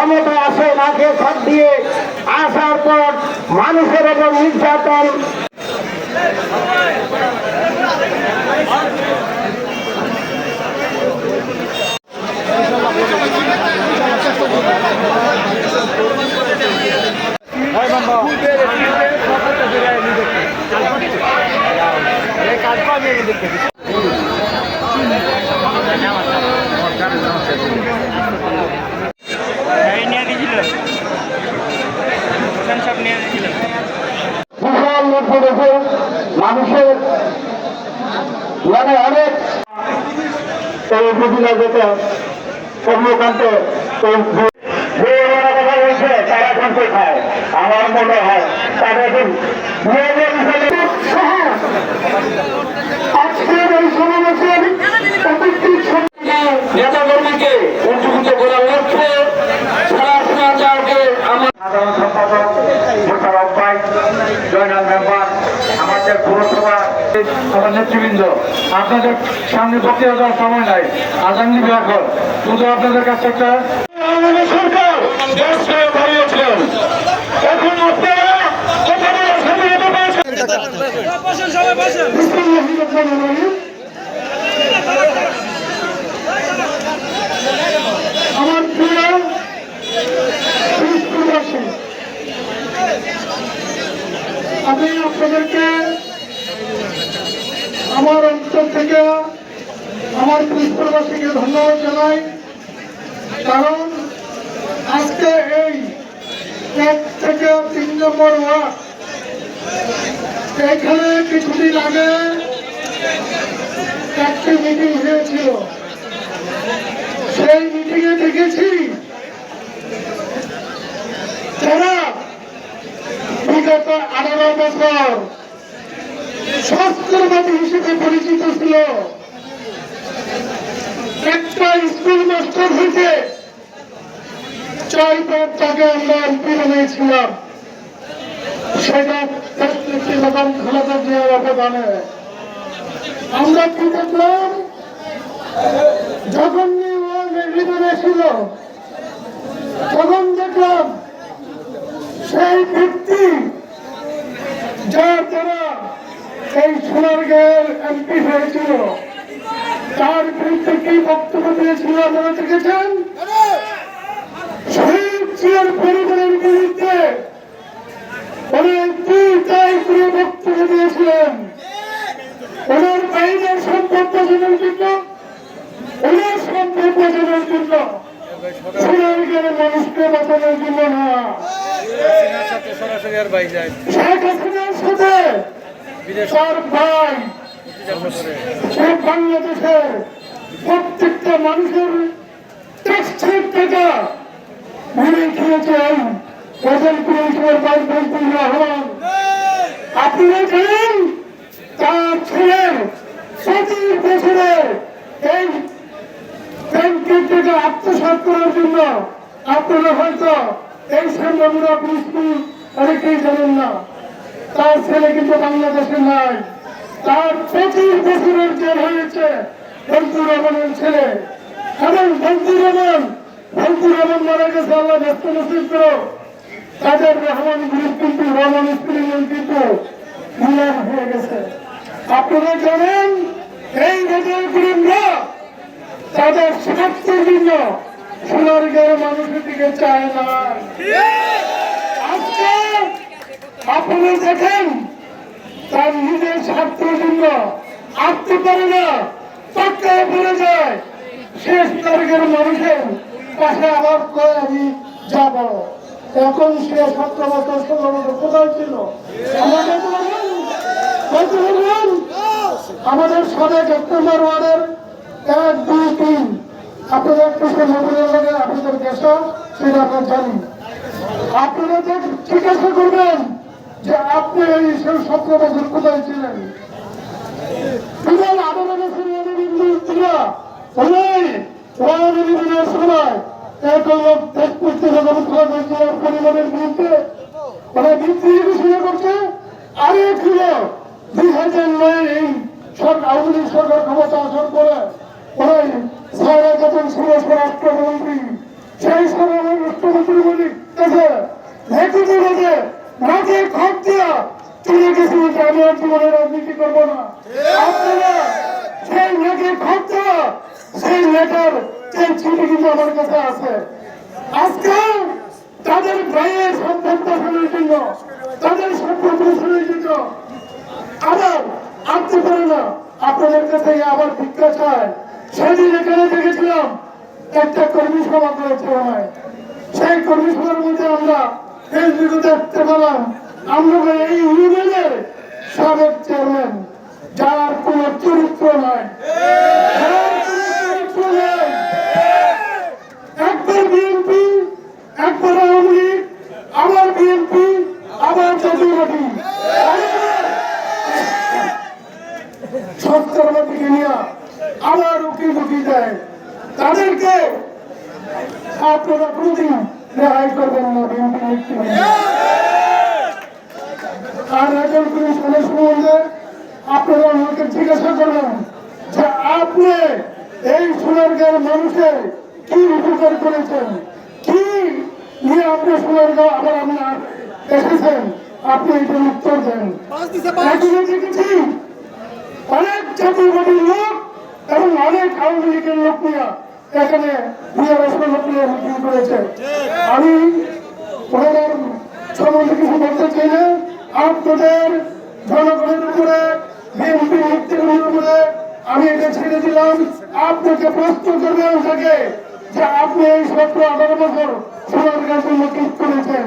ক্ষমতা আসে নাকে খত দিয়ে আসার পর মানুষের উপর নির্যাতন মানুষের মানে অনেক এই উপজেলা যেতে কর্মকাণ্ডে তারা শান্তি খায়। আমার মনে হয় তাদের আজকের এই সমাবেশের নেতাকর্মীকে উজ্জীবিত করার লক্ষ্যে আমার সাধারণ সম্পাদক মোশাররফ ভাই, জয়নাল মেম্বার, আমাদের পৌরসভা, আমার নেতৃবৃন্দ, আপনাদের সামনে বক্তৃতা দেওয়ার সময় নাই, আগাম দিবে এখন। শুধু আপনাদের কাছে একটা সরকার দাঁড়িয়েছিলেন, এখন আপনারা আমার প্রিয় আমি আপনাদেরকে আমার অন্তর থেকে আমার পুলিশবাসীকে ধন্যবাদ জানাই, কারণ আজকে এই 1 থেকে 3 নম্বর ওয়ার্ড এখানে কিছুদিন আগে একটি মিটিং হয়েছিল। সেই মিটিংয়ে দেখেছি যারা বিগত 18 বছর সংস্কারবাদী হিসেবে পরিচিত ছিল, একটা স্কুল মাস্টার হইতে 4 বার তাকে আমরা এমপি বানিয়েছিলাম। সেটা বেগম খালেদা জিয়ার অবদানে। আমরা কি দেখলাম, যখন নির্বাচনে ছিল তখন দেখলাম সেই ব্যক্তি যার দ্বারা এই সোনারগাঁয়ের এমপি হয়েছিল তার বিরুদ্ধে কি বক্তব্য দিয়েছিল আপনারা দেখেছেন? শহীদ জিয়ার পরিবারের বিরুদ্ধে বক্তব্য দিয়েছিলেন। ওনার বাইরের সম্পদ বোঝানোর জন্য, ওনার সম্পদ বোঝানোর জন্য, সোনারগাঁয়ের মানুষকে বাঁচানোর জন্য না। শেখ হাসিনার সাথে তার ভাই বাংলাদেশের প্রত্যেকটা মানুষের ট্যাক্সের টাকা ভুলে খেয়েছেন। আপনারা জানেন তার ছেলের 25 বছরের এই ব্যাংকের থেকে আত্মসাৎ করার জন্য আপনারা হয়তো এই সম্ভাবনা অনেকেই জানেন না। তার ছেলে কিন্তু বাংলাদেশে নাই, তার 25 বছরের জেল হয়েছে ফজলুর রহমানের ছেলে। এবং ফজলুর রহমান মারা গেছে, আল্লাহ ব্যস্ত নসিব করো। তাদের রহমান গ্রুপ কিন্তু রহমান স্প্রিং কিন্তু নিলাম হয়ে গেছে। আপনারা জানেন এই রহমান গ্রুপরা তাদের স্বার্থের জন্য সোনারগাঁয়ের মানুষের দিকে চায় না। আজকে আপনারা দেখেন তার নিজের স্বার্থের জন্য আসতে পারে না, টাকায় পড়ে যায়। শেষ তারিখের মানুষের পাশে আবার কয় আমি যাব। এখন সে 17 বছর 16 বছর কোথায় ছিল? আমাদের সাবেক 1 নম্বর ওয়ার্ডের 1, 2, 3 আপনাদের কৃষ্ণ মন্দিরের লগে আপনাদের দেশ সেটা আপনার জানি। আপনারা জিজ্ঞাসা করবেন যে আপনি এই 17 বছর কোথায় ছিলেন? সময় এক লোক পরিবারের বিরুদ্ধে ওরা বিরুদ্ধে ঘোষণা করছে। আরেক ছিল 2009 এই আওয়ামী লীগ সরকার ক্ষমতা আসার পরে ওরাই সারা যখন ছিল স্বরাষ্ট্রমন্ত্রী, সেই স্বরাষ্ট্রমন্ত্রী বলি কাছে লেখুটি বেঁধে মাঠে খত দিয়া চলে গেছিল যে আমি আর জীবনে রাজনীতি করবো না। আপনারা সেই লেখে খত দেওয়া সেই লেটার সেই চিঠি কিন্তু আমার কাছে আছে। আজকে তাদের ভাইয়ের সম্পদ দর্শনের জন্য তাদের সম্পদ দর্শনের জন্য আবার আসতে পারে না, আপনাদের কাছে আবার ভিক্ষা চায়। সেদিন এখানে দেখেছিলাম একটা কর্মী সভা করেছে ওনায়, সেই কর্মী সভার মধ্যে আমরা ফেসবুকে দেখতে পেলাম আমরা এই ইউনিয়নের সাবেক চেয়ারম্যান যার কোন চরিত্র নাই, একবার বিএনপি একবার আওয়ামী লীগ আবার বিএনপি আবার জাতীয় পার্টি সরকারবাদীকে নিয়ে আবার উকি দেয়, তাদেরকে আপনারা কোনদিন রেহাই করবেন না বিএনপি নেতৃত্বে। আর একজন কমিশনের সম্বন্ধে আপনারা আমাকে জিজ্ঞাসা করবেন যে আপনি এই সোনারগাঁওয়ের মানুষের কি উপকার করেছেন, কি নিয়ে আপনি সোনারগাঁও আবার আপনার এসেছেন, আপনি এটার উত্তর দেন। এখনো দেখেছি অনেক জাতীয় পার্টির লোক এবং অনেক আওয়ামী লীগের লোক নিয়ে এখানে মিটিং করেছে। আমি ওনাদের সম্বন্ধে কিছু বলতে চাই না, আপনাদের জনগণের উপরে বিএনপি নেতৃত্বের উপরে আমি এটা ছেড়ে দিলাম। আপনাকে প্রশ্ন করবেন থাকে যে আপনি এই 17-18 বছর সোনারগাঁও জন্য কি করেছেন।